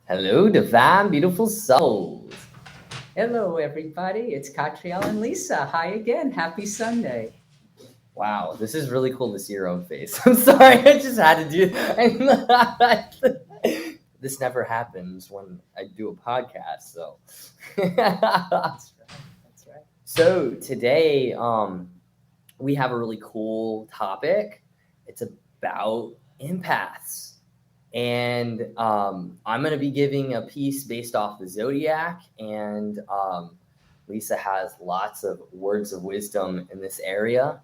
Hello, divine, beautiful souls. Hello, everybody. It's Katriel and Lisa. Hi again. Happy Sunday. Wow, this is really cool to see your own face. I'm sorry, I just had to do this never happens when I do a podcast, so That's right. That's right. so today we have a really cool topic. It's about empaths. And I'm going to be giving a piece based off the zodiac, and Lisa has lots of words of wisdom in this area.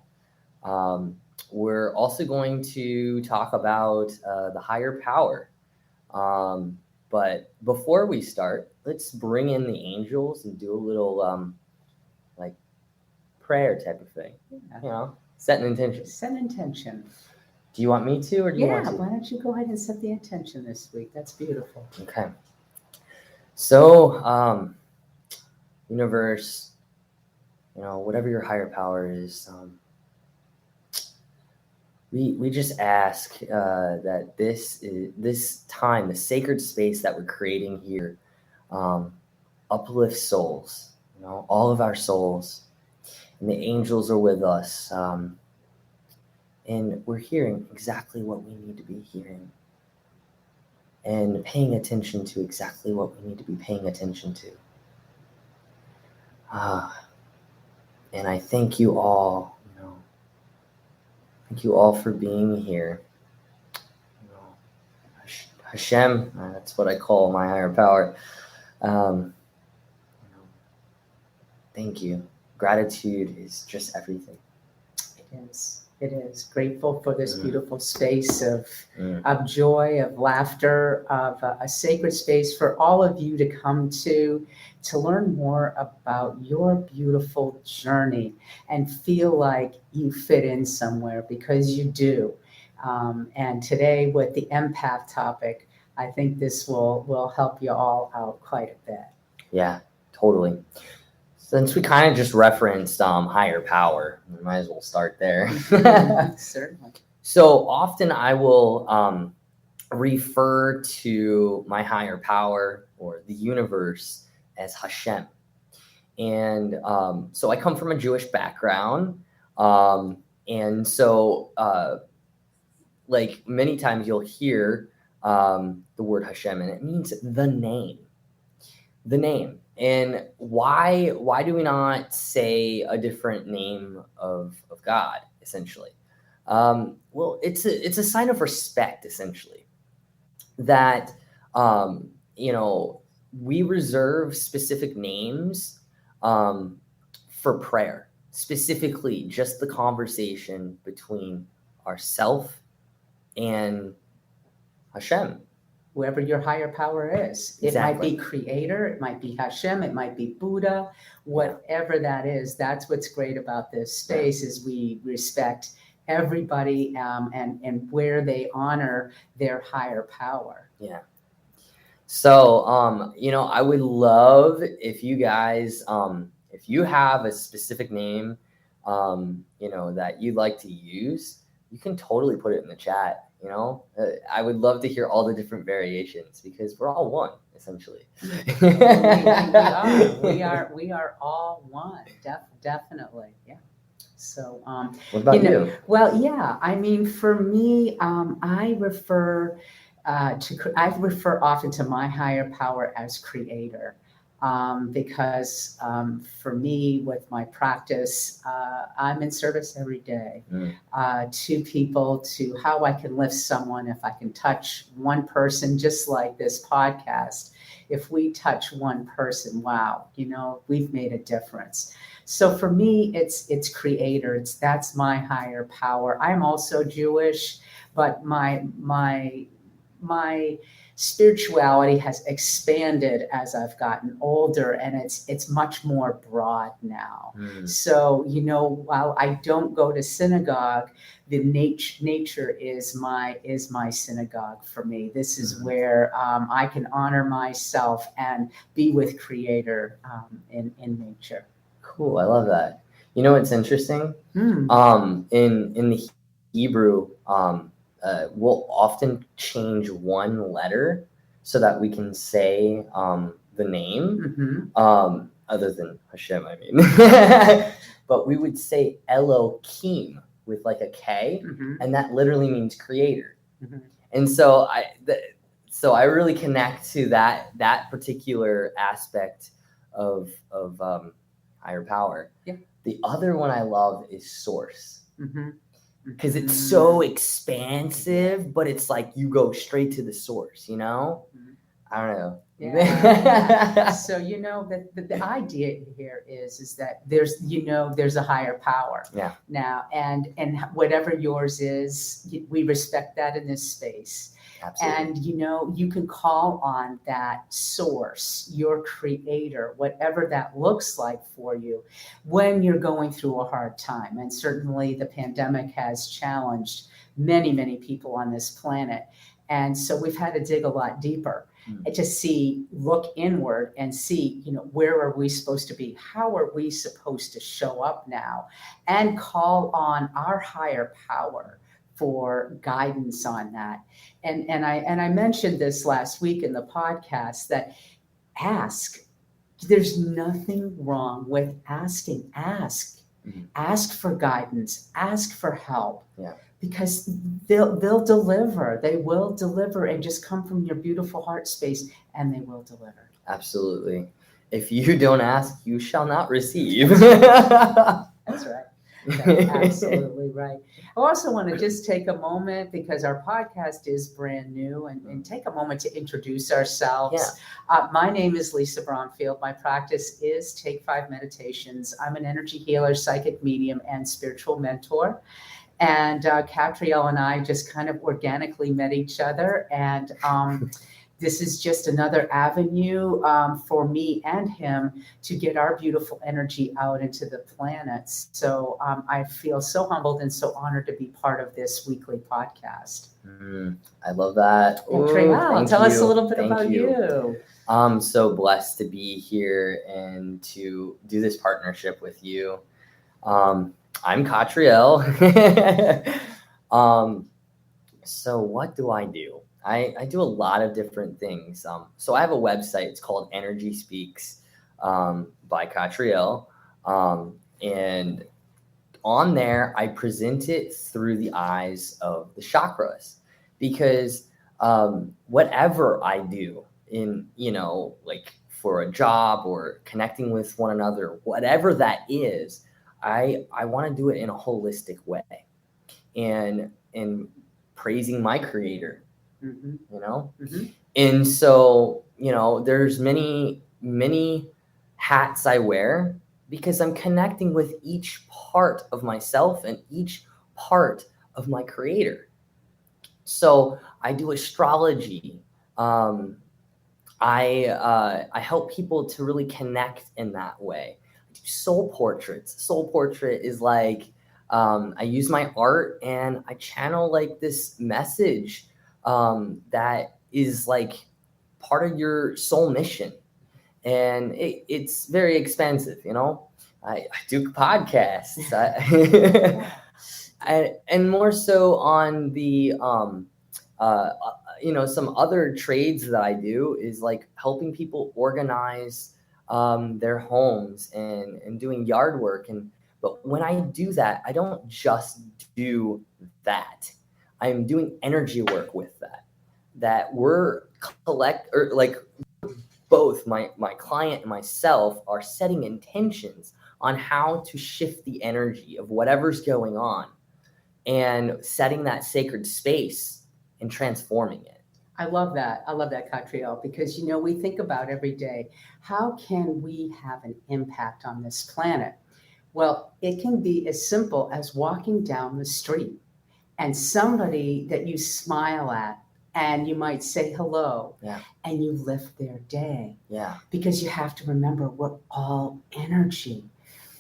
Um, we're also going to talk about the higher power. But before we start, let's bring in the angels and do a little like prayer type of thing. Set an intention. Set an intention. Do you want me to, or do you want to? Why don't you go ahead and set the intention this week? That's beautiful. Okay. So, universe, whatever your higher power is, we just ask that this time, the sacred space that we're creating here, uplifts souls. All of our souls, and the angels are with us, and we're hearing exactly what we need to be hearing, and paying attention to exactly what we need to be paying attention to. And I thank you all. Thank you all for being here. Hashem, that's what I call my higher power. Thank you. Gratitude is just everything. It is. It is. Grateful for this beautiful space of joy, of laughter, of a sacred space for all of you to come to learn more about your beautiful journey and feel like you fit in somewhere, because you do. And today with the empath topic, I think this will help you all out quite a bit. Yeah, totally. Since we kind of just referenced higher power, we might as well start there. Certainly. So often I will refer to my higher power or the universe as Hashem. And so I come from a Jewish background. And so like many times you'll hear the word Hashem, and it means the name. The name. And why do we not say a different name of God, essentially? Well, it's a sign of respect, essentially, that we reserve specific names for prayer, specifically just the conversation between ourself and Hashem. Whoever your higher power is. It might be Creator, it might be Hashem, it might be Buddha, whatever that is. That's what's great about this space, is we respect everybody and where they honor their higher power. Yeah. So, I would love if you guys, if you have a specific name, that you'd like to use, you can totally put it in the chat. I would love to hear all the different variations, because we're all one, essentially. We are all one, definitely. Yeah. So, what about you? Well, yeah. I mean, for me, I refer often to my higher power as Creator. Because for me, with my practice, I'm in service every day to people, to how I can lift someone. If I can touch one person, just like this podcast, if we touch one person, wow, we've made a difference. So for me, it's Creator. That's my higher power. I'm also Jewish, but my spirituality has expanded as I've gotten older, and it's much more broad now. So, while I don't go to synagogue, the nature is my synagogue for me. This is where I can honor myself and be with Creator in nature. Cool. I love that. It's interesting. In the Hebrew, we'll often change one letter so that we can say the name, other than Hashem, I mean. But we would say Elohim with like a K, and that literally means creator. And so I really connect to that particular aspect of higher power. Yeah. The other one I love is source. Because it's so expansive, but it's like you go straight to the source, you know? I don't know. Yeah. So, you know, the idea here is that there's a higher power. Yeah. Now, and whatever yours is, we respect that in this space. Absolutely. And, you know, you can call on that source, your creator, whatever that looks like for you when you're going through a hard time. And certainly the pandemic has challenged many, many people on this planet. And so we've had to dig a lot deeper to look inward and see, you know, where are we supposed to be? How are we supposed to show up now? And call on our higher power for guidance on that. And I mentioned this last week in the podcast that there's nothing wrong with asking. Ask for guidance, ask for help. Yeah. Because they'll deliver. They will deliver, and just come from your beautiful heart space, and they will deliver. Absolutely. If you don't ask, you shall not receive. That's right. That's absolutely right. I also want to just take a moment, because our podcast is brand new, and take a moment to introduce ourselves. Yeah. My name is Lisa Bromfield. My practice is Take 5 Meditations. I'm an energy healer, psychic medium, and spiritual mentor. And Katriel and I just kind of organically met each other. And this is just another avenue for me and him to get our beautiful energy out into the planets. So I feel so humbled and so honored to be part of this weekly podcast. I love that. Katriel, tell us a little bit about you. I'm so blessed to be here and to do this partnership with you. I'm Katriel. So what do? I do a lot of different things. So I have a website. It's called Energy Speaks by Katriel. And on there, I present it through the eyes of the chakras, because whatever I do in, you know, like for a job or connecting with one another, whatever that is, I want to do it in a holistic way, and praising my creator, you know? And so, you know, there's many hats I wear, because I'm connecting with each part of myself and each part of my creator. So I do astrology. I help people to really connect in that way. Soul portraits. Soul portrait is like, I use my art and I channel like this message that is like part of your soul mission. And it's very expensive, you know. I do podcasts. And more so on the you know, some other trades that I do is like helping people organize their homes and doing yard work. But when I do that, I don't just do that. I'm doing energy work with that we're both my client and myself are setting intentions on how to shift the energy of whatever's going on, and setting that sacred space and transforming it. I love that. I love that, Katriel, because, you know, we think about every day, how can we have an impact on this planet? Well, it can be as simple as walking down the street and somebody that you smile at, and you might say hello, and you lift their day. Yeah. Because you have to remember, we're all energy,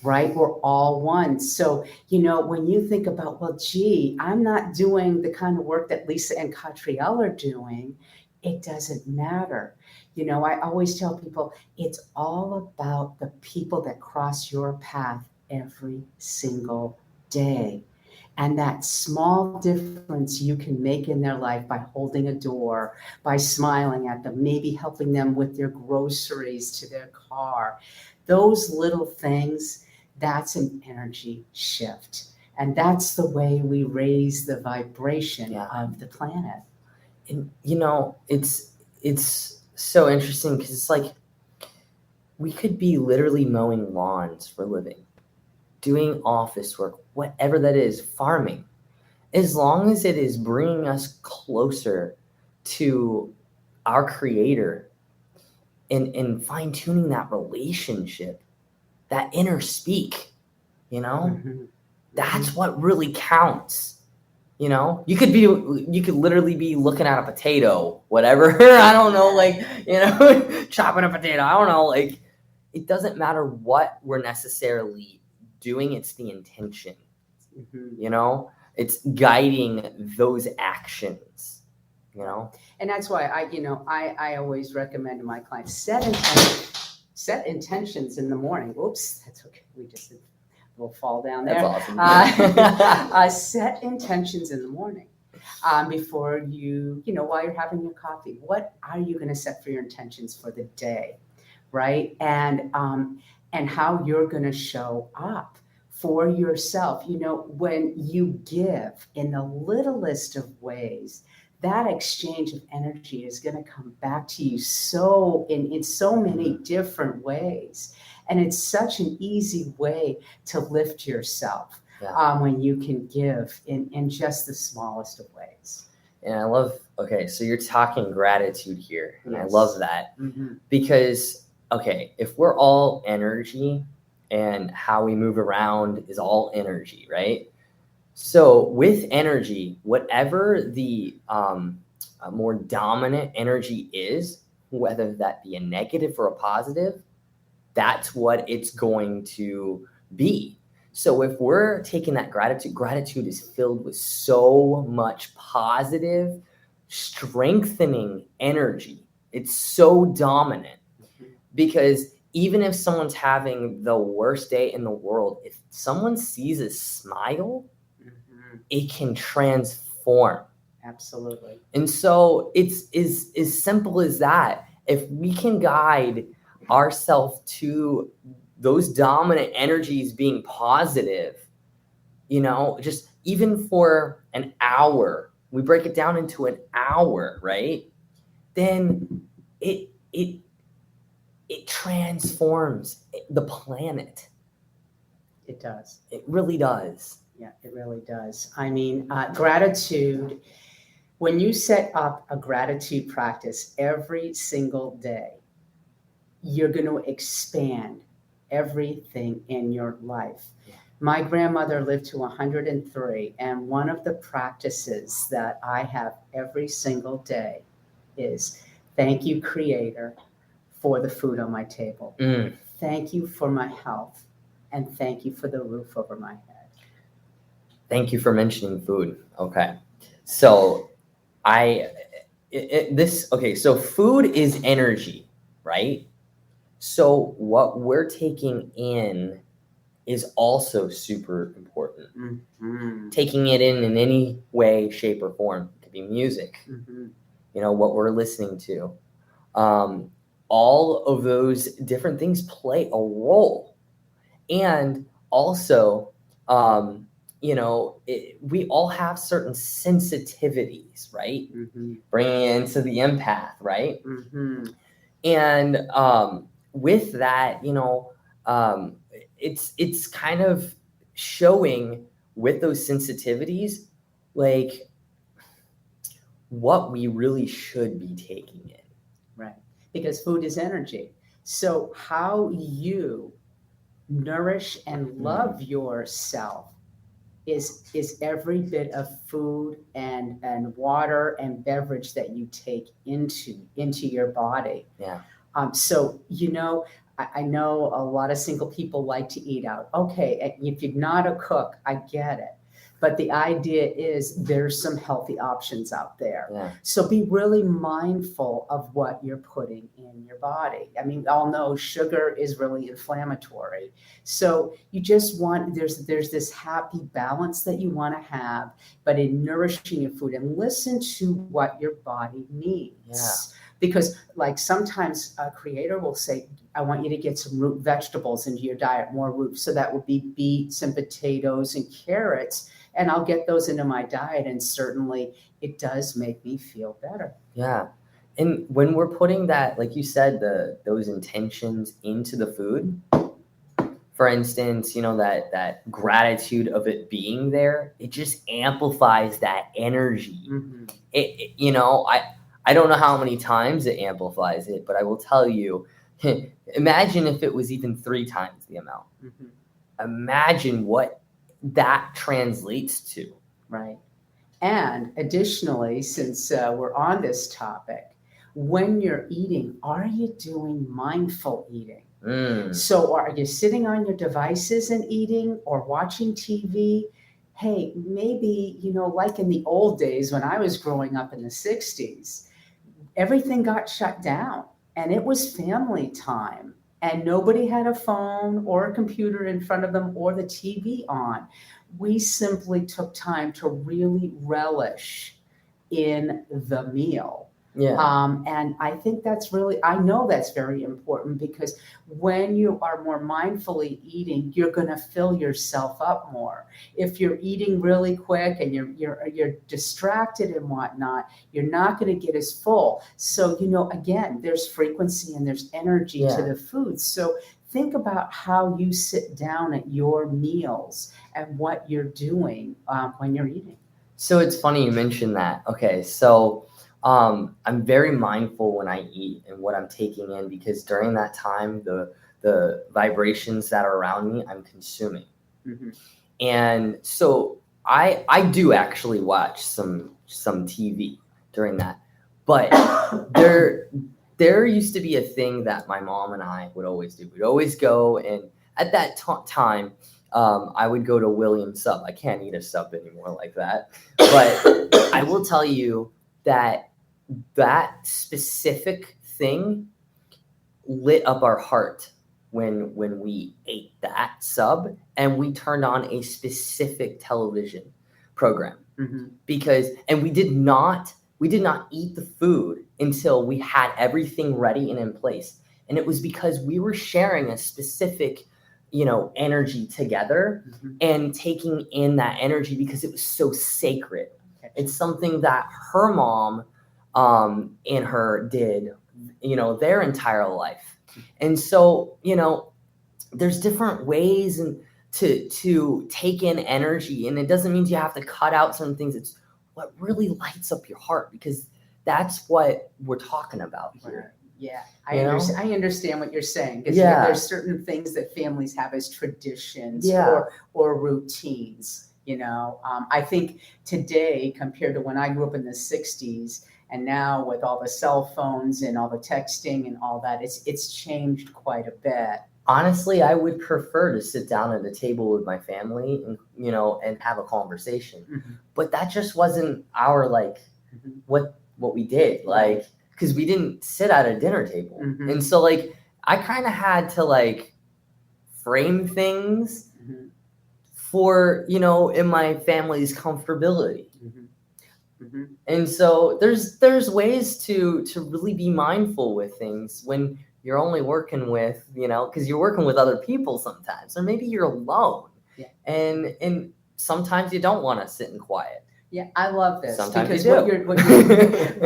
right? We're all one. So, you know, when you think about, well, gee, I'm not doing the kind of work that Lisa and Katriel are doing, it doesn't matter. You know, I always tell people, it's all about the people that cross your path every single day. And that small difference you can make in their life by holding a door, by smiling at them, maybe helping them with their groceries to their car. Those little things, that's an energy shift. And that's the way we raise the vibration of the planet. And it's so interesting because it's like we could be literally mowing lawns for a living, doing office work, whatever that is, farming, as long as it is bringing us closer to our creator and fine-tuning that relationship, that inner speak, that's what really counts. You could literally be looking at a potato, whatever. I don't know, chopping a potato. I don't know, it doesn't matter what we're necessarily doing. It's the intention, it's guiding those actions, And that's why I always recommend to my clients, set intentions in the morning. Oops, that's okay. We'll fall down there. That's awesome. Set intentions in the morning before while you're having your coffee. What are you going to set for your intentions for the day, right? And how you're going to show up for yourself. When you give in the littlest of ways, that exchange of energy is going to come back to you in so many different ways. And it's such an easy way to lift yourself when you can give in just the smallest of ways. And I love, so you're talking gratitude here. And Yes. I love that because, if we're all energy and how we move around is all energy, right? So with energy, whatever the more dominant energy is, whether that be a negative or a positive, that's what it's going to be. So if we're taking that gratitude is filled with so much positive, strengthening energy. It's so dominant because even if someone's having the worst day in the world, if someone sees a smile, it can transform. Absolutely. And so it's as simple as that. If we can guide ourselves to those dominant energies being positive, just even for an hour, we break it down into an hour, right? Then it transforms the planet. It does. It really does. Yeah, it really does. I mean, gratitude, when you set up a gratitude practice every single day, you're going to expand everything in your life. Yeah. My grandmother lived to 103, and one of the practices that I have every single day is thank you, Creator, for the food on my table. Thank you for my health, and thank you for the roof over my head. Thank you for mentioning food. Okay. So so food is energy, right? So what we're taking in is also super important. Taking it in any way, shape, or form. It could be music, what we're listening to. All of those different things play a role. And also, we all have certain sensitivities, right? Bringing it into the empath, right? And with that, it's kind of showing with those sensitivities, like what we really should be taking in. Right. Because food is energy. So how you nourish and love yourself is every bit of food and water and beverage that you take into your body. Yeah. So, I know a lot of single people like to eat out. Okay, if you're not a cook, I get it. But the idea is there's some healthy options out there. Yeah. So be really mindful of what you're putting in your body. I mean, we all know sugar is really inflammatory. So you just want, there's this happy balance that you want to have, but in nourishing your food, and listen to what your body needs. Yeah. Because like sometimes a creator will say, I want you to get some root vegetables into your diet, more roots. So that would be beets and potatoes and carrots. And I'll get those into my diet. And certainly it does make me feel better. Yeah. And when we're putting that, like you said, those intentions into the food, for instance, that gratitude of it being there, it just amplifies that energy. Mm-hmm. I don't know how many times it amplifies it, but I will tell you, imagine if it was even 3 times the amount. Mm-hmm. Imagine what that translates to. Right. And additionally, since we're on this topic, when you're eating, are you doing mindful eating? So are you sitting on your devices and eating or watching TV? Hey, maybe, like in the old days when I was growing up in the 60s, everything got shut down and it was family time and nobody had a phone or a computer in front of them or the TV on. We simply took time to really relish in the meal. Yeah. And I think I know that's very important, because when you are more mindfully eating, you're going to fill yourself up more. If you're eating really quick and you're distracted and whatnot, you're not going to get as full. So, again, there's frequency and there's energy to the food. So think about how you sit down at your meals and what you're doing when you're eating. So it's funny you mentioned that. Okay, so I'm very mindful when I eat and what I'm taking in, because during that time, the vibrations that are around me, I'm consuming. Mm-hmm. And so I do actually watch some TV during that. But there used to be a thing that my mom and I would always do. We'd always go, and at that time, I would go to Williams Sub. I can't eat a sub anymore like that. But I will tell you that specific thing lit up our heart when we ate that sub and we turned on a specific television program. Mm-hmm. And we did not eat the food until we had everything ready and in place. And it was because we were sharing a specific, energy together, mm-hmm. and taking in that energy because it was so sacred. Okay. It's something that her mom and her did, their entire life. And so, there's different ways to take in energy, and it doesn't mean you have to cut out certain things. It's what really lights up your heart, because that's what we're talking about here. Yeah, I understand what you're saying, because there's certain things that families have as traditions or routines. I think today, compared to when I grew up in the 60s, and now with all the cell phones and all the texting and all that, it's changed quite a bit. Honestly, I would prefer to sit down at a table with my family and, and have a conversation. Mm-hmm. But that just wasn't our, mm-hmm. what we did, because we didn't sit at a dinner table. Mm-hmm. And so, I kind of had to, frame things, mm-hmm. for, in my family's comfortability. Mm-hmm. Mm-hmm. And so there's ways to really be mindful with things when you're only working with, because you're working with other people sometimes, or maybe you're alone. Yeah. And sometimes you don't want to sit in quiet. Yeah, I love this. Sometimes because you do.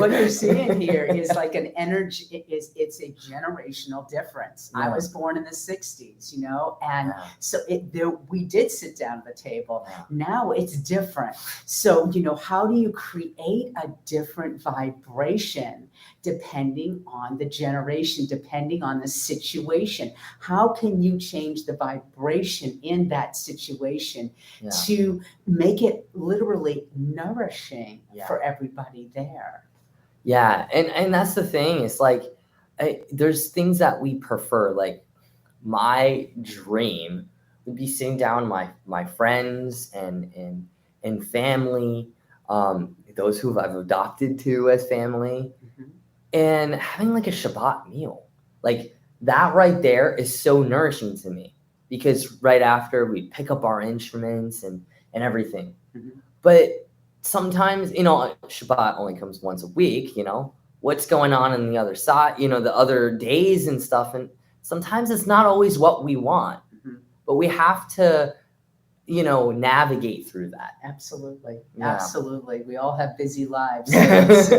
what you're seeing here is like an energy. It's a generational difference. Yeah. I was born in the 60s, and so we did sit down at the table. Yeah. Now it's different. So how do you create a different vibration depending on the generation, depending on the situation? How can you change the vibration in that situation to make it literally nourishing for everybody there? Yeah, and that's the thing. It's there's things that we prefer. My dream would be sitting down with my friends and and family, those who I've adopted to as family, and having like a Shabbat meal. Like that right there is so nourishing to me, because right after we pick up our instruments and everything. But sometimes, Shabbat only comes once a week, what's going on the other side, the other days and stuff. And sometimes it's not always what we want, but we have to, navigate through that. Absolutely. Yeah. Absolutely. We all have busy lives. So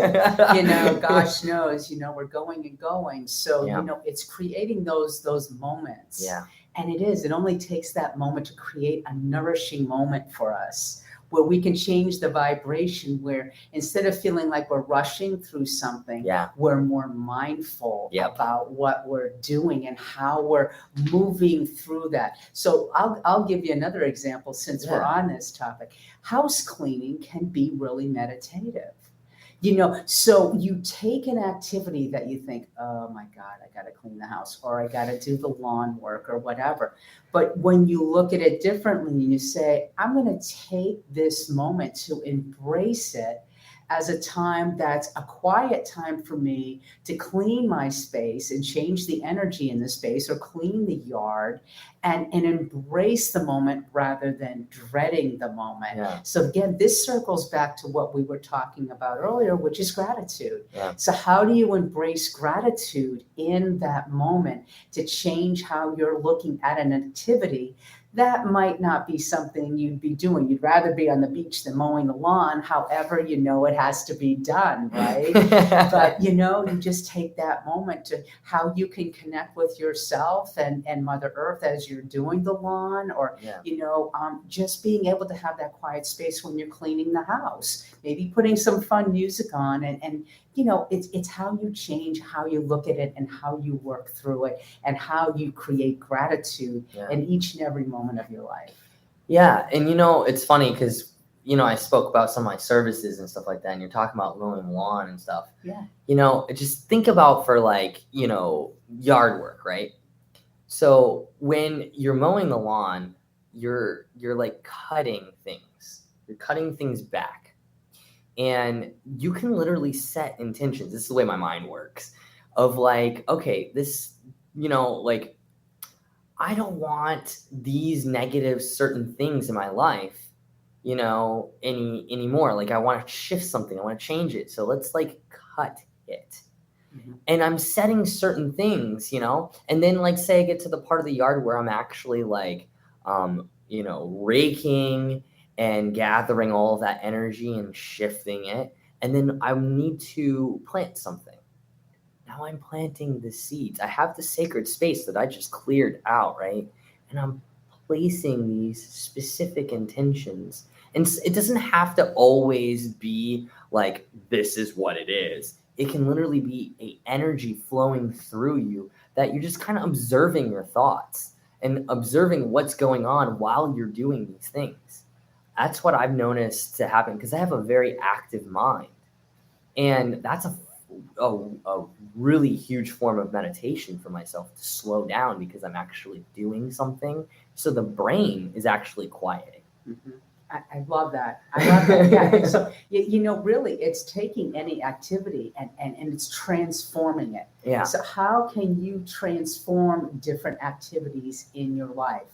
gosh knows, we're going and going. So, it's creating those moments. Yeah. And it only takes that moment to create a nourishing moment for us, where we can change the vibration, where instead of feeling like we're rushing through something, we're more mindful about what we're doing and how we're moving through that. So I'll give you another example, since we're on this topic. House cleaning can be really meditative. So you take an activity that you think, oh my God, I got to clean the house, or I got to do the lawn work, or whatever. But when you look at it differently and you say, I'm going to take this moment to embrace it as a time that's a quiet time for me to clean my space and change the energy in the space, or clean the yard, and embrace the moment rather than dreading the moment. Yeah. So again, this circles back to what we were talking about earlier, which is gratitude. Yeah. So how do you embrace gratitude in that moment to change how you're looking at an activity that might not be something you'd be doing? You'd rather be on the beach than mowing the lawn. However, it has to be done, right? But, you just take that moment to how you can connect with yourself and Mother Earth as you're doing the lawn, or, just being able to have that quiet space when you're cleaning the house, maybe putting some fun music on, and it's how you change how you look at it and how you work through it and how you create gratitude in each and every moment of your life. Yeah. And, it's funny because, I spoke about some of my services and stuff like that, and you're talking about mowing lawn and stuff. Yeah. Just think about for yard work, right? So when you're mowing the lawn, you're like cutting things. You're cutting things back. And you can literally set intentions. This is the way my mind works, of okay, this, I don't want these negative certain things in my life, anymore. I want to shift something. I want to change it. So let's cut it. And I'm setting certain things, and then say I get to the part of the yard where I'm actually raking and gathering all of that energy and shifting it. And then I need to plant something. Now I'm planting the seeds. I have the sacred space that I just cleared out, right? And I'm placing these specific intentions. And it doesn't have to always be this is what it is. It can literally be an energy flowing through you that you're just kind of observing your thoughts and observing what's going on while you're doing these things. That's what I've noticed to happen, because I have a very active mind. And that's a really huge form of meditation for myself, to slow down, because I'm actually doing something. So the brain is actually quieting. I love that. I love that. Yeah. So, really, it's taking any activity and it's transforming it. Yeah. So how can you transform different activities in your life?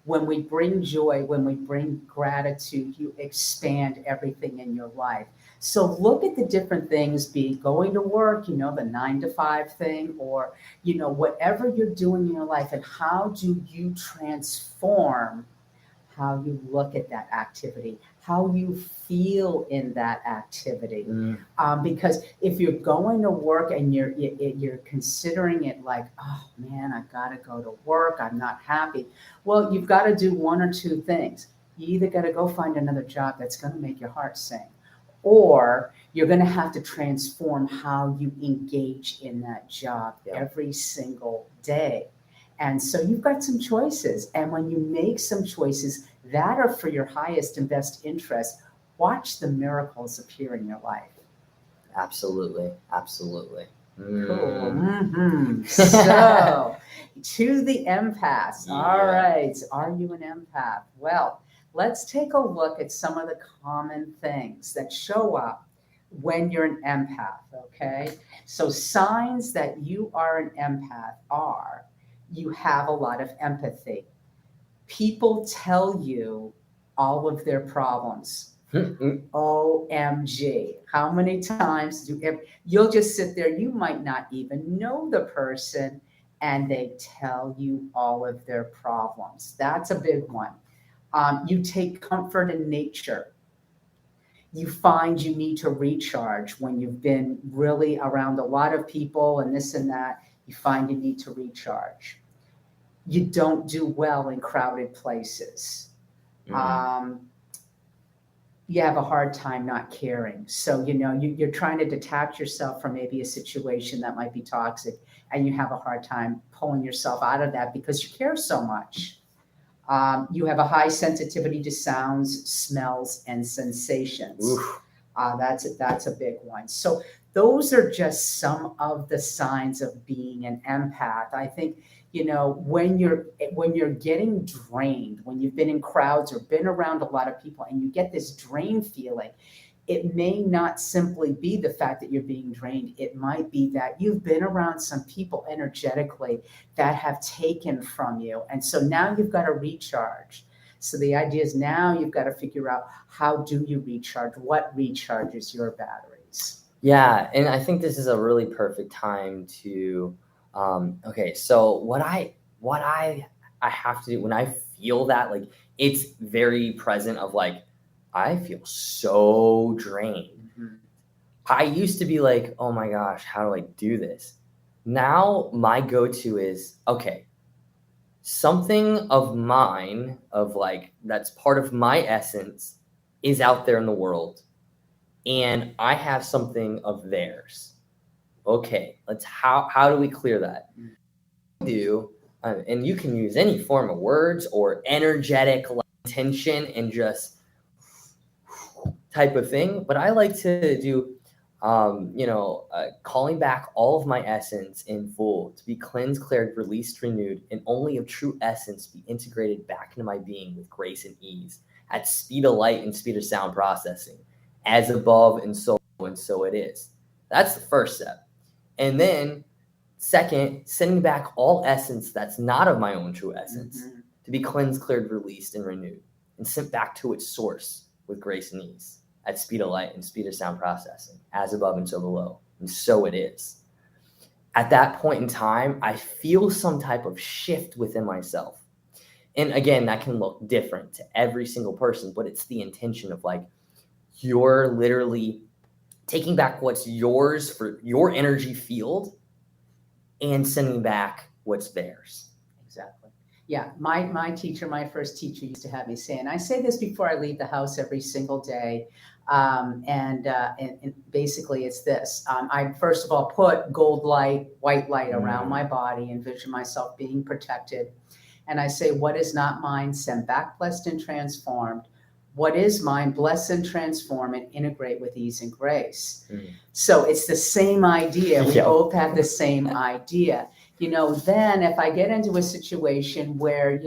When we bring joy, when we bring gratitude, you expand everything in your life. So look at the different things, be it going to work, the 9 to 5 thing, or, whatever you're doing in your life, and how do you transform how you look at that activity, how you feel in that activity. Because if you're going to work and you're considering it oh man, I've got to go to work, I'm not happy. Well, you've got to do one or two things. You either got to go find another job that's going to make your heart sing, or you're going to have to transform how you engage in that job every single day. And so you've got some choices. And when you make some choices that are for your highest and best interest, watch the miracles appear in your life. Absolutely. Absolutely. Cool. So, to the empaths. All right. Are you an empath? Well, let's take a look at some of the common things that show up when you're an empath, okay? So signs that you are an empath are you have a lot of empathy. People tell you all of their problems. OMG. How many times you'll just sit there, you might not even know the person, and they tell you all of their problems. That's a big one. You take comfort in nature. You find you need to recharge when you've been really around a lot of people and this and that. You find you need to recharge. You don't do well in crowded places. You have a hard time not caring. So, you're trying to detach yourself from maybe a situation that might be toxic, and you have a hard time pulling yourself out of that because you care so much. You have a high sensitivity to sounds, smells, and sensations. That's a big one. So those are just some of the signs of being an empath. I think, when you're getting drained, when you've been in crowds or been around a lot of people and you get this drain feeling, it may not simply be the fact that you're being drained. It might be that you've been around some people energetically that have taken from you. And so now you've got to recharge. So the idea is now you've got to figure out, how do you recharge? What recharges your batteries? Yeah. And I think this is a really perfect time to, okay. So what I have to do when I feel that, like, it's very present of like, I feel so drained. I used to be like, oh my gosh, how do I do this? Now my go-to is, okay, something of mine, of like, that's part of my essence, is out there in the world. And I have something of theirs. Okay, how do we clear that? And you can use any form of words or energetic tension and just type of thing, but I like to do, calling back all of my essence in full, to be cleansed, cleared, released, renewed, and only of true essence be integrated back into my being with grace and ease, at speed of light and speed of sound processing, as above and so it is. That's the first step. And then second, sending back all essence that's not of my own true essence, to be cleansed, cleared, released, and renewed, and sent back to its source with grace and ease, at speed of light and speed of sound processing, as above and so below, and so it is. At that point in time, I feel some type of shift within myself. And again, that can look different to every single person, but it's the intention of like, you're literally taking back what's yours for your energy field and sending back what's theirs. Exactly. Yeah, my teacher, my first teacher, used to have me say, and I say this before I leave the house every single day, and basically it's this. I first of all put gold light, white light around my body, envision myself being protected. And I say, what is not mine, send back, blessed, and transformed. What is mine, bless and transform and integrate with ease and grace. So it's the same idea. We both have the same idea. Then if I get into a situation where,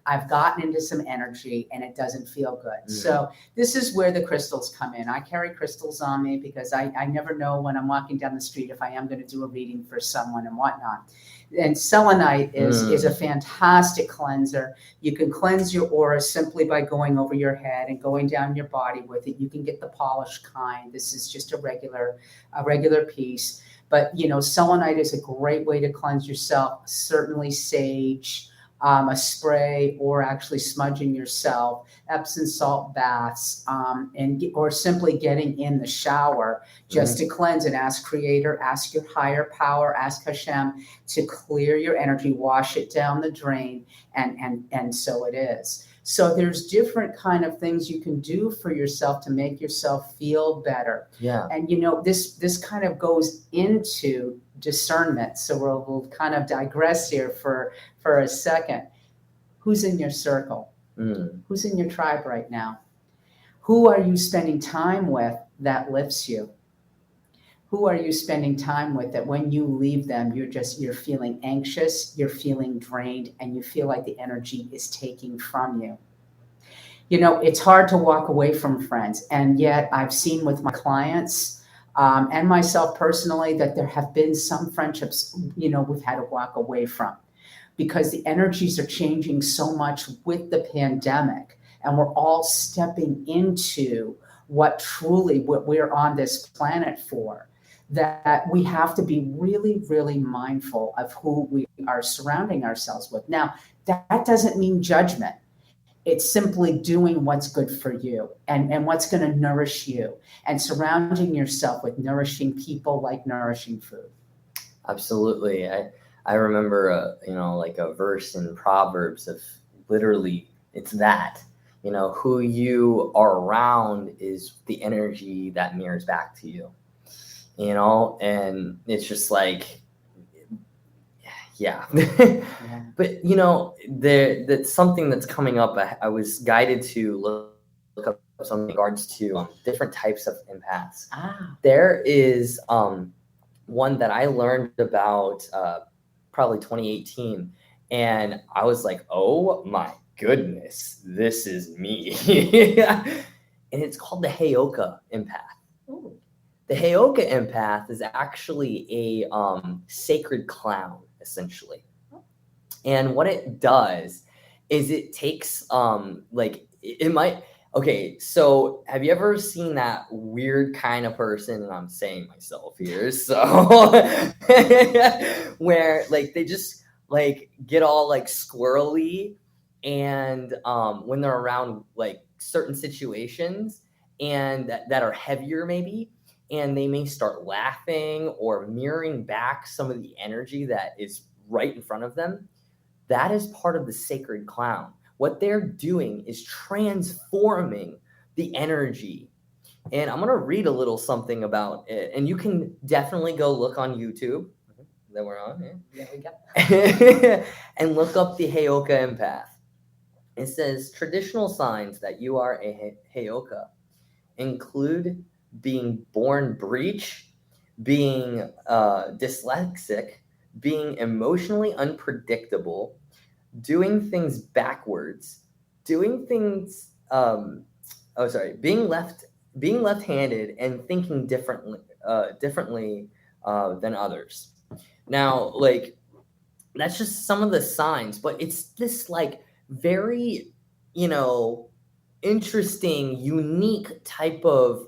I've gotten into some energy and it doesn't feel good. So this is where the crystals come in. I carry crystals on me because I never know when I'm walking down the street if I am going to do a reading for someone and whatnot. And selenite is a fantastic cleanser. You can cleanse your aura simply by going over your head and going down your body with it. You can get the polished kind. This is just a regular piece. But, selenite is a great way to cleanse yourself. Certainly sage, a spray, or actually smudging yourself, Epsom salt baths, or simply getting in the shower just to cleanse, and ask Creator, ask your higher power, ask Hashem to clear your energy, wash it down the drain, and so it is. So there's different kind of things you can do for yourself to make yourself feel better. Yeah. And this kind of goes into discernment. So we'll kind of digress here for a second. Who's in your circle? Who's in your tribe right now? Who are you spending time with that lifts you? Who are you spending time with that when you leave them, you're feeling anxious, you're feeling drained, and you feel like the energy is taking from you? It's hard to walk away from friends. And yet I've seen with my clients and myself personally that there have been some friendships, we've had to walk away from because the energies are changing so much with the pandemic. And we're all stepping into what we're on this planet for, that we have to be really, really mindful of who we are surrounding ourselves with. Now, that doesn't mean judgment. It's simply doing what's good for you and what's going to nourish you, and surrounding yourself with nourishing people like nourishing food. Absolutely. I remember, like a verse in Proverbs of literally it's that, who you are around is the energy that mirrors back to you, and it's just like, yeah. But that's something that's coming up. I was guided to look up some in regards to different types of empaths. There is one that I learned about probably 2018, and I was like, oh my goodness, this is me. And it's called the Heyoka empath. Ooh. The Heyoka empath is actually a sacred clown, essentially. And what it does is it takes okay, so have you ever seen that weird kind of person, and I'm saying myself here, so where like they just like get all like squirrely, and when they're around like certain situations and that are heavier maybe, and they may start laughing or mirroring back some of the energy that is right in front of them. That is part of the sacred clown. What they're doing is transforming the energy. And I'm going to read a little something about it. And you can definitely go look on YouTube that we're on. Yeah, we got and look up the Heyoka empath. It says traditional signs that you are a Heyoka include being born breech, being dyslexic, being emotionally unpredictable, doing things backwards, doing things being left-handed, and thinking differently than others. Now, like, that's just some of the signs, but it's this like very interesting, unique type of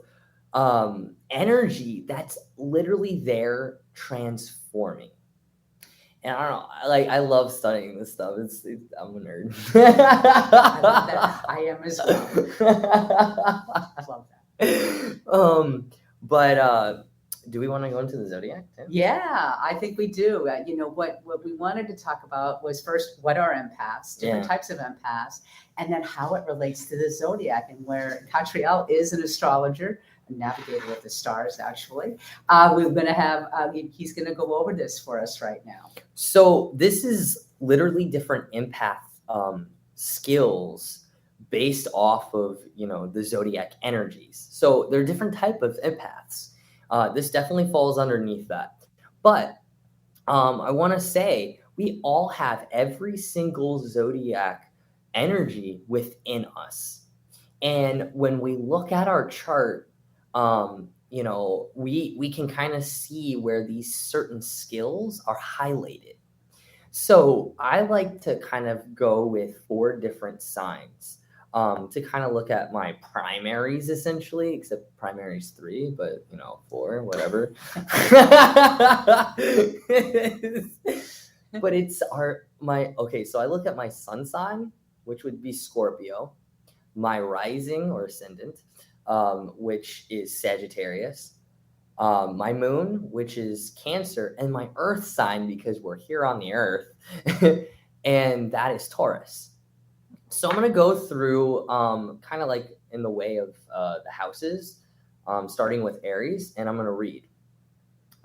energy that's literally there transforming. And I don't know, I love studying this stuff. I'm a nerd. I love that. I am as well. I love that. But do we want to go into the zodiac too? Yeah, I think we do. What we wanted to talk about was first, what are empaths, different types of empaths, and then how it relates to the zodiac, and where Katriel is an astrologer, a navigator with the stars, actually. We're going to have, he's going to go over this for us right now. So this is literally different empath skills based off of, the zodiac energies. So there are different type of empaths. This definitely falls underneath that. But I want to say we all have every single zodiac energy within us. And when we look at our chart, we can kind of see where these certain skills are highlighted. So I like to kind of go with 4 different signs to kind of look at my primaries, essentially, except primaries 3, but 4, whatever. But it's okay, so I look at my sun sign, which would be Scorpio, my rising or ascendant, which is Sagittarius, my moon, which is Cancer, and my earth sign, because we're here on the earth, and that is Taurus. So I'm going to go through kind of like in the way of the houses, starting with Aries, and I'm going to read.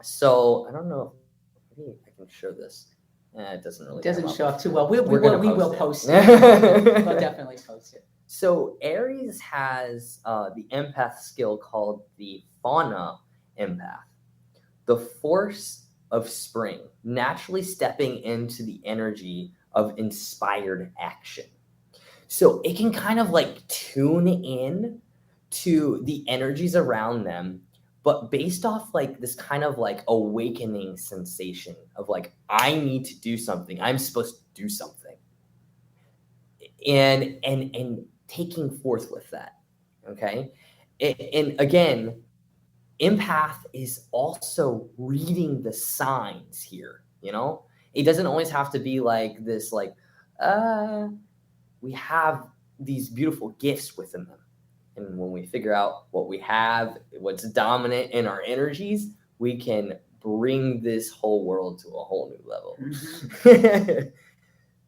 So I don't know, maybe I can show this. It doesn't really. It doesn't show up too well. We will post it. We'll definitely post it. So Aries has the empath skill called the fauna empath, the force of spring, naturally stepping into the energy of inspired action. So it can kind of like tune in to the energies around them, but based off like this kind of like awakening sensation of like, I need to do something. I'm supposed to do something. And taking forth with that. Okay. And again, empath is also reading the signs here, you know? It doesn't always have to be like this, like, we have these beautiful gifts within them. And when we figure out what we have, what's dominant in our energies, we can bring this whole world to a whole new level. Mm-hmm.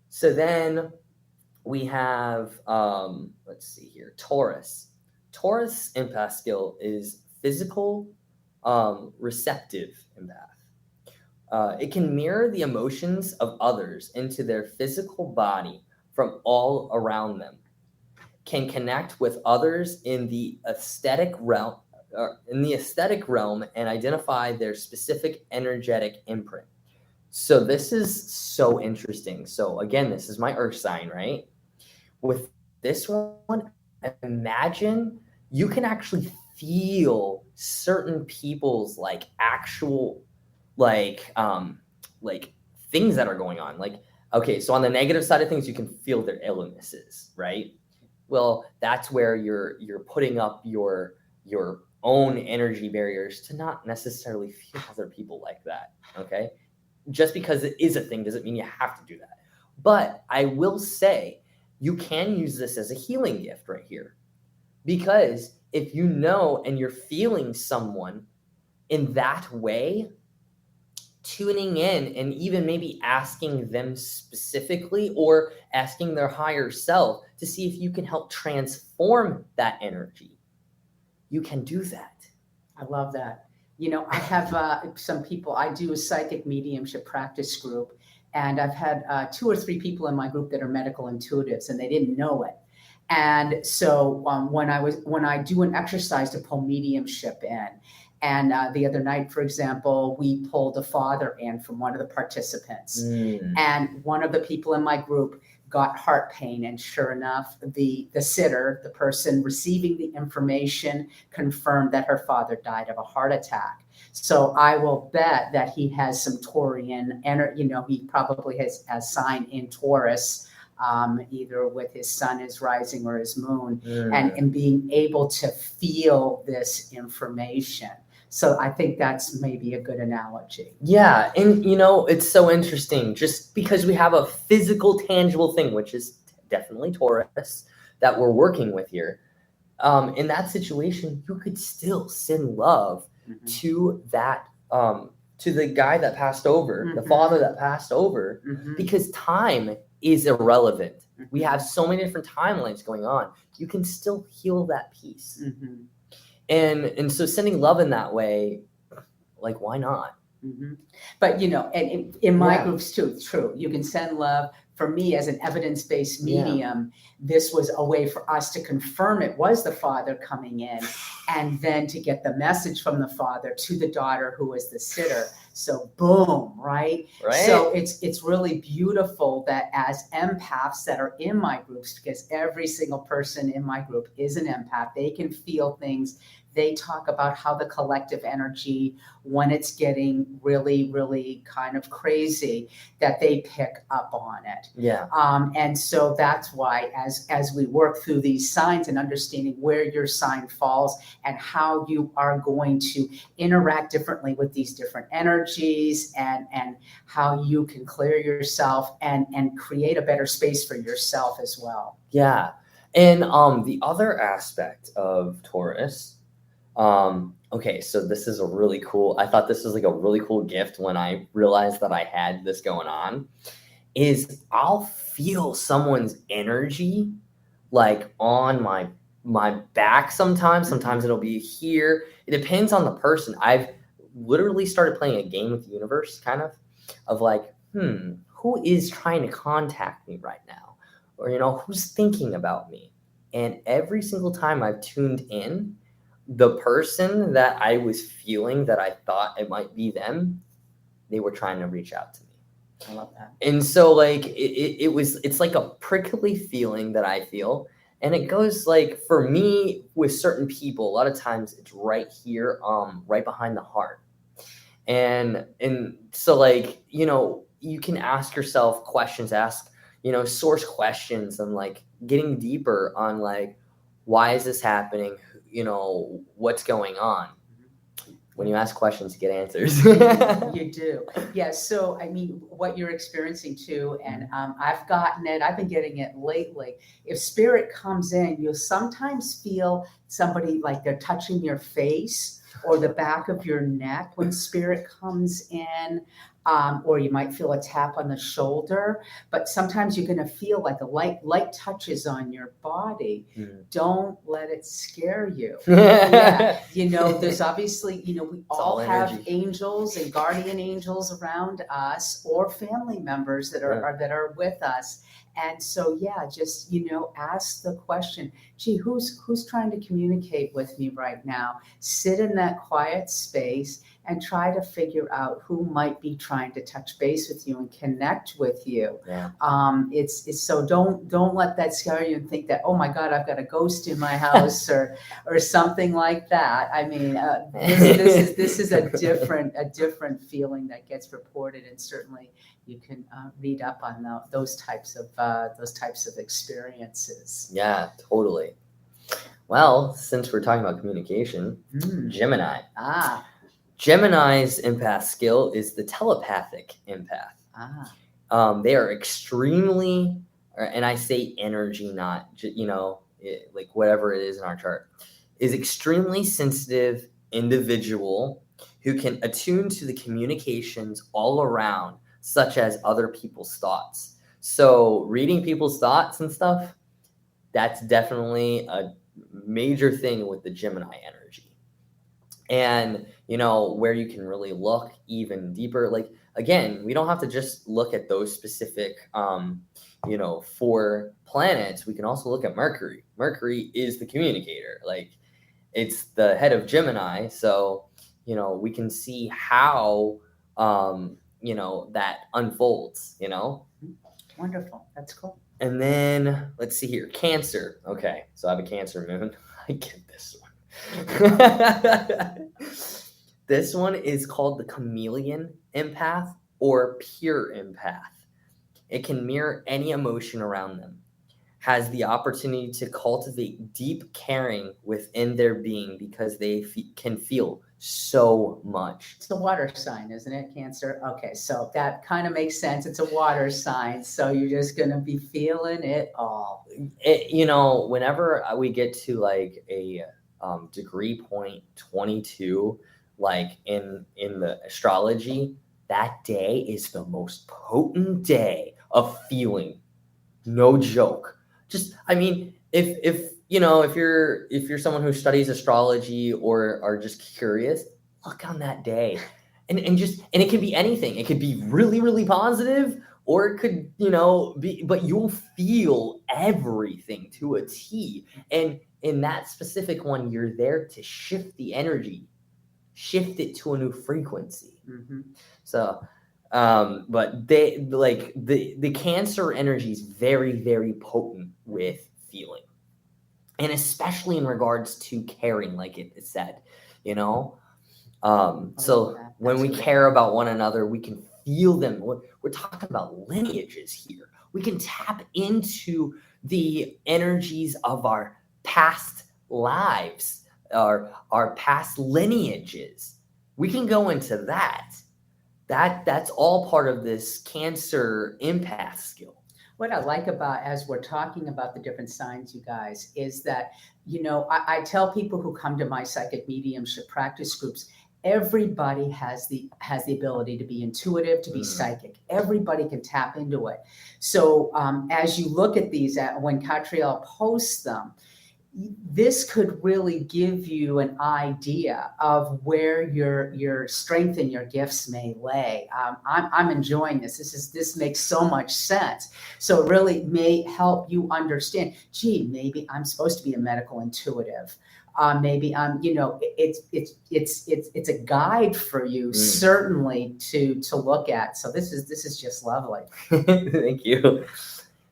So then we have, let's see here, Taurus. Taurus empath skill is physical, receptive empath. It can mirror the emotions of others into their physical body from all around them. Can connect with others in the aesthetic realm, and identify their specific energetic imprint. So this is so interesting. So again, this is my earth sign, right? With this one, imagine you can actually feel certain people's like actual like things that are going on. Like, okay, so on the negative side of things, you can feel their illnesses, right? Well, that's where you're putting up your own energy barriers to not necessarily feel other people like that. Okay, just because it is a thing doesn't mean you have to do that. But I will say you can use this as a healing gift right here, because if you know and you're feeling someone in that way, tuning in and even maybe asking them specifically or asking their higher self to see if you can help transform that energy, you can do that. I love that. You know, I have some people, I do a psychic mediumship practice group, and I've had 2 or 3 people in my group that are medical intuitives, and they didn't know it. And so when I do an exercise to pull mediumship in, and the other night, for example, we pulled a father in from one of the participants. And one of the people in my group got heart pain. And sure enough, the sitter, the person receiving the information, confirmed that her father died of a heart attack. So I will bet that he has some Taurian energy. You know, he probably has a sign in Taurus, either with his sun is rising or his moon, and being able to feel this information. So I think that's maybe a good analogy. Yeah. And, you know, it's so interesting just because we have a physical, tangible thing, which is definitely Taurus, that we're working with here. In that situation, you could still send love to that, to the guy that passed over, the father that passed over, because time is irrelevant. We have so many different timelines going on. You can still heal that piece. And so sending love in that way, like, why not? But, you know, and in my groups too, it's true. You can send love. For me, as an evidence-based medium, this was a way for us to confirm it was the father coming in, and then to get the message from the father to the daughter who was the sitter. So boom, right? So it's really beautiful that as empaths that are in my groups, because every single person in my group is an empath, they can feel things. They talk about how the collective energy, when it's getting really, really kind of crazy, that they pick up on it. And so that's why as we work through these signs and understanding where your sign falls and how you are going to interact differently with these different energies, and how you can clear yourself and create a better space for yourself as well. Yeah. And the other aspect of Taurus, okay, so this is I thought this was like a really cool gift when I realized that I had this going on, is I'll feel someone's energy like on my back sometimes. Sometimes it'll be here. It depends on the person. I've literally started playing a game with the universe, kind of like, who is trying to contact me right now? Or, you know, who's thinking about me? And every single time I've tuned in, the person that I was feeling that I thought it might be them, they were trying to reach out to me. I love that. And so like it's like a prickly feeling that I feel. And it goes like, for me, with certain people, a lot of times it's right here, right behind the heart. And so like, you can ask yourself questions, source questions, and like getting deeper on like, why is this happening? What's going on? When you ask questions, you get answers. You do. Yeah. So, I mean, what you're experiencing too, and I've been getting it lately. If spirit comes in, you'll sometimes feel somebody like they're touching your face or the back of your neck when spirit comes in. Or you might feel a tap on the shoulder, but sometimes you're going to feel like a light touches on your body. Don't let it scare you. Yeah, there's obviously, we all have energy. angels and guardian angels around us, or family members that are with us. And so, yeah, just, ask the question, gee, who's trying to communicate with me right now? Sit in that quiet space and try to figure out who might be trying to touch base with you and connect with you. Yeah. It's so don't let that scare you and think that, oh my God, I've got a ghost in my house or something like that. I mean, this is a different feeling that gets reported, and certainly you can read up on those types of experiences. Yeah, totally. Well, since we're talking about communication, Gemini. Gemini's empath skill is the telepathic empath. They are extremely, and I say energy, not, like whatever it is in our chart, is extremely sensitive individual who can attune to the communications all around, such as other people's thoughts. So reading people's thoughts and stuff, that's definitely a major thing with the Gemini energy. And, where you can really look even deeper, like, again, we don't have to just look at those specific, 4 planets. We can also look at Mercury. Mercury is the communicator. Like, it's the head of Gemini. So, we can see how, that unfolds, Wonderful. That's cool. And then let's see here. Cancer. Okay. So I have a Cancer moon. I get this one. This one is called the chameleon empath or pure empath. It can mirror any emotion around them, has the opportunity to cultivate deep caring within their being because they can feel so much. It's a water sign, isn't it, Cancer? Okay, so that kind of makes sense. It's a water sign, so you're just going to be feeling it all. Whenever we get to like a degree point 22, like in the astrology, that day is the most potent day of feeling. No joke. Just, I mean, if you're someone who studies astrology or are just curious, look on that day, and it can be anything. It could be really, really positive, or it could, be, but you'll feel everything to a T. And in that specific one, you're there to shift the energy, shift it to a new frequency. So, but they like the Cancer energy is very, very potent with feeling, and especially in regards to caring, like it said, so when we care about one another, we can feel them. We're talking about lineages here. We can tap into the energies of our past lives, our past lineages. We can go into that. That's all part of this Cancer empath skill. What I like about, as we're talking about the different signs, you guys, is that, I tell people who come to my psychic mediumship practice groups, everybody has the ability to be intuitive, to be psychic. Everybody can tap into it. So as you look at these, when Katriel posts them, this could really give you an idea of where your strength and your gifts may lay. I'm enjoying this. This makes so much sense. So it really may help you understand, gee, maybe I'm supposed to be a medical intuitive. maybe it's a guide for you, certainly to look at. So this is just lovely. Thank you.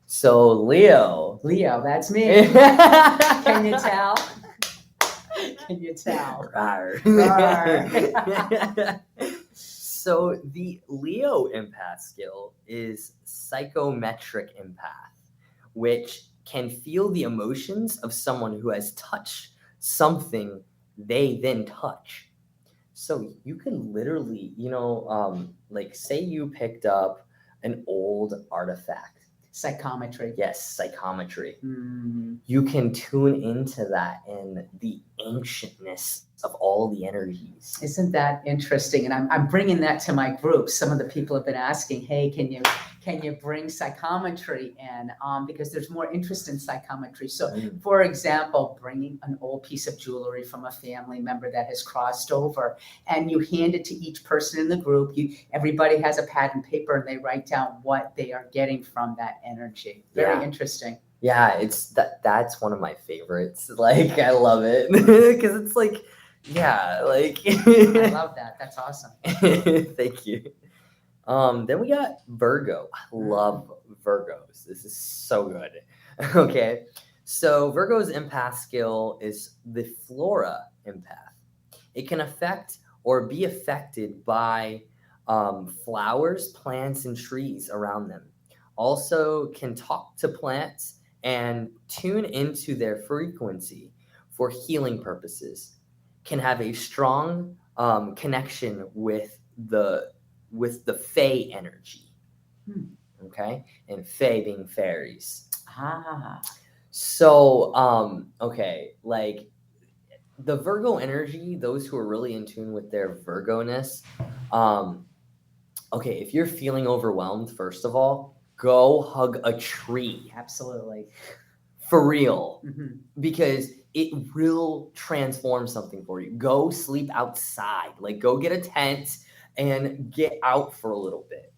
So Leo, that's me. Can you tell? Can you tell? Rawr. Rawr. So the Leo empath skill is psychometric empath, which can feel the emotions of someone who has touched something they then touch. So you can literally, like say you picked up an old artifact. Psychometry. Yes, psychometry. Mm. You can tune into that and the ancientness of all the energies. Isn't that interesting? And I'm bringing that to my group. Some of the people have been asking, hey, can you bring psychometry in? Because there's more interest in psychometry. So, for example, bringing an old piece of jewelry from a family member that has crossed over, and you hand it to each person in the group. Everybody has a pad and paper, and they write down what they are getting from that energy. Very interesting. Yeah, that's one of my favorites. Like, I love it because it's like, I love that. That's awesome. Thank you. Then we got Virgo. I love Virgos. This is so good. Okay. So Virgo's empath skill is the flora empath. It can affect or be affected by flowers, plants, and trees around them. Also can talk to plants and tune into their frequency for healing purposes. Can have a strong connection with the Fae energy. Okay, and Fae being fairies. So okay, like the Virgo energy, those who are really in tune with their Virgo-ness, okay, if you're feeling overwhelmed, first of all, go hug a tree. Absolutely. For real. Because it will transform something for you. Go sleep outside. Like, go get a tent and get out for a little bit.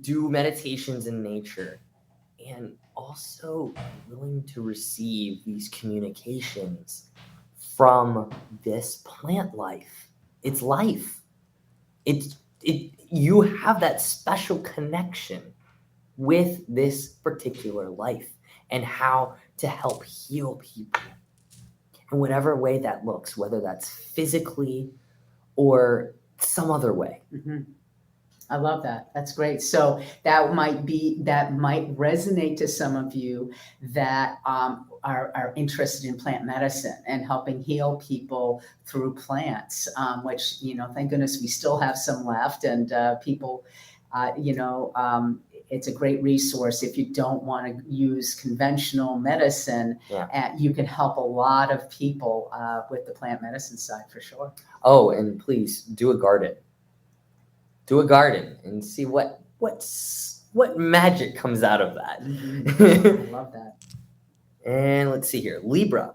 Do meditations in nature. And also be willing to receive these communications from this plant life. It's life. You have that special connection with this particular life and how to help heal people in whatever way that looks, whether that's physically or some other way. I love that. That's great. So that might resonate to some of you that are interested in plant medicine and helping heal people through plants, which, thank goodness we still have some left, and people, it's a great resource if you don't want to use conventional medicine. You can help a lot of people with the plant medicine side for sure. Oh, and please do a garden. Do a garden and see what magic comes out of that. I love that. And let's see here. Libra.